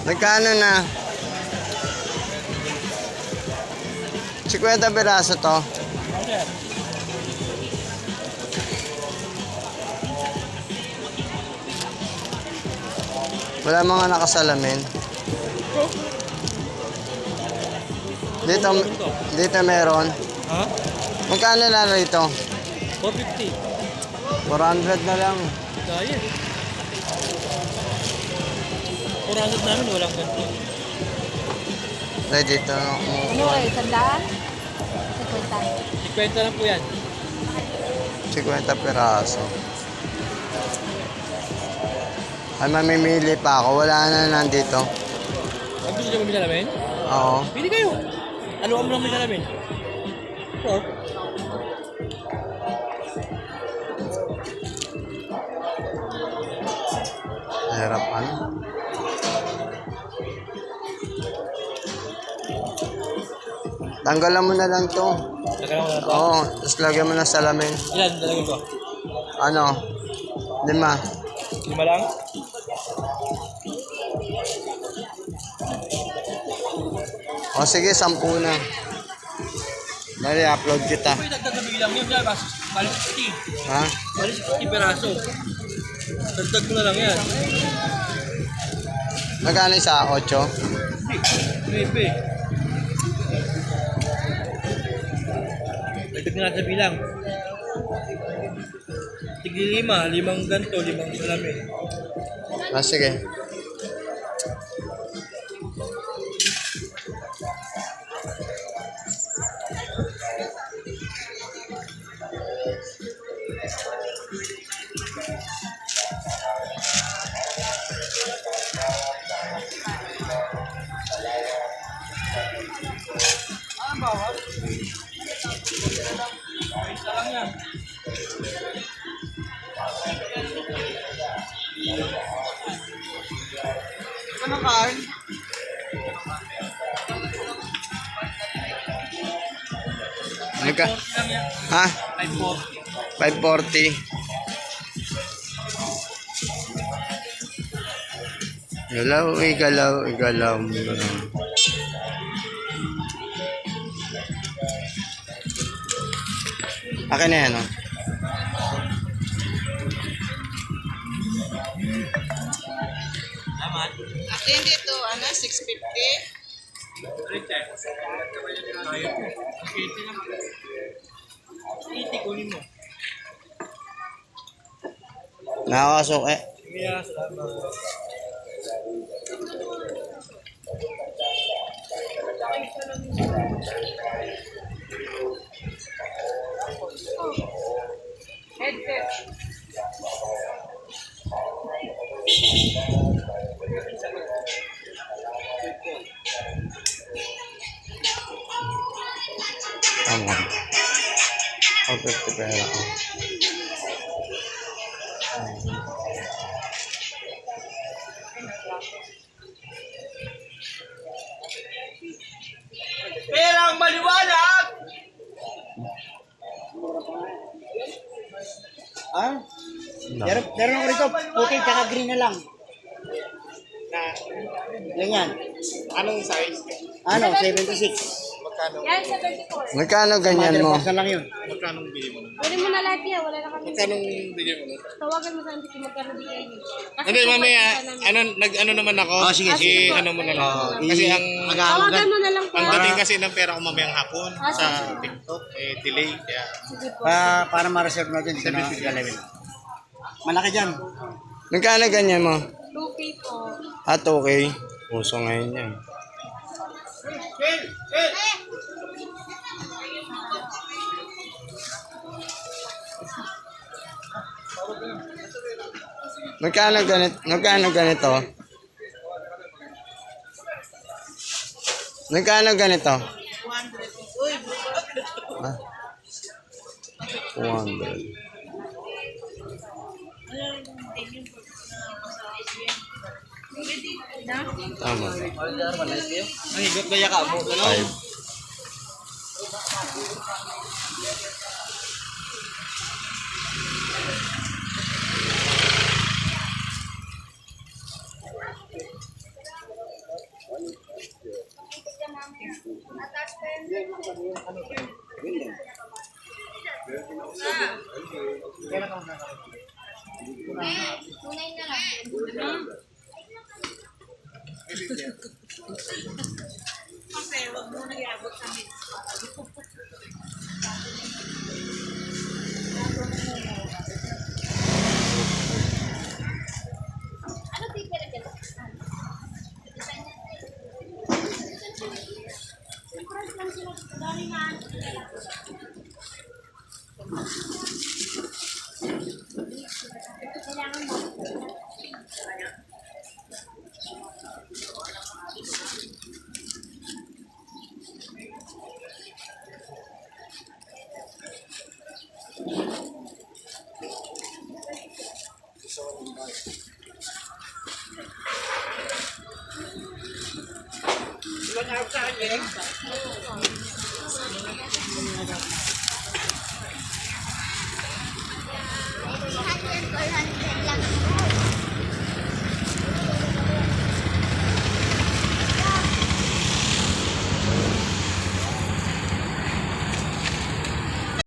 Nagkano na? 50 piraso to. Wala mga nakasalamin. Dito meron. Ha? Magkano na rito? 450. 400 na lang. Kaya. 400 namin, walang ganito. Dahil dito. Ano eh, sandaan? 50. 50 lang po yan. 50 piraso. Ay, mamimili pa ako. Wala na nandito. Ang gusto nyo mamili namin? Oo. Pili kayo. Ano ang mamili namin? Oo. Hirap ano? Tanggalan mo na lang to. Nagkaroon ko na ito. Oo, tapos lagyan mo ng salamin. Ilan talaga ito? Ano? 5. 5 lang? O sige, 10 na. Dali, upload kita. Uy, dagdag na bilang yun. Balik 60. Ha? Balik 60 peraso. Dagdag ko na lang yan. Magkano isa? 8? Maybe. Dagdag na natin sa bilang. Tigli 5. 5 ganito, 5 salamin. Ah, sige. Ang bawat? Isa lang yan. Ano kain? Magka? 540 lang yan. Ha? 540. 540. Galaw, igalaw, igalaw mo lang. Akin na yan, oh. Naman. Akin dito, 650. Kaya po. 80 lang. 80 kunin mo. Nakakasok eh. Sige, salamat. Headset. Tama. 450 pera. Perang maliwanag! Ah? Meron ako rito, puti tsaka green na lang. Ganyan. Anong size? Ano, 76. Yan, 74. Magkano ganyan mo? 100% lang yun. Magkano bili mo nun? Pwede mo na lahat yan, wala na kami. Magkano bili mo nun? Tawagan mo sa auntie kung magkano bigay niyo. Kasi Hindi, mamaya, pupunta namin. nag-ano naman ako. Oh, sige, sige. Ano mo na lang. Kasi ang Tawagan mo na lang po. dating kasi ng pera ko mamayang hapon Ah, sa sige. TikTok, delay. Kaya, Sige po. Para ma-reserve natin dito na galawin. Malaki dyan. Magkano ganyan mo? 2K po. At okay. Puso ngayon yan. Magkano ganito? Magkano ganito? Magkano ganito? 200. Tama. Ang higot gaya ka mo. Ano? 5. Tunay na lang. Kasi wag mo na iabot kami. Ano pipili ka? Surprise lang sila. Dali na. Kailangan mo. Ilang araw sa akin.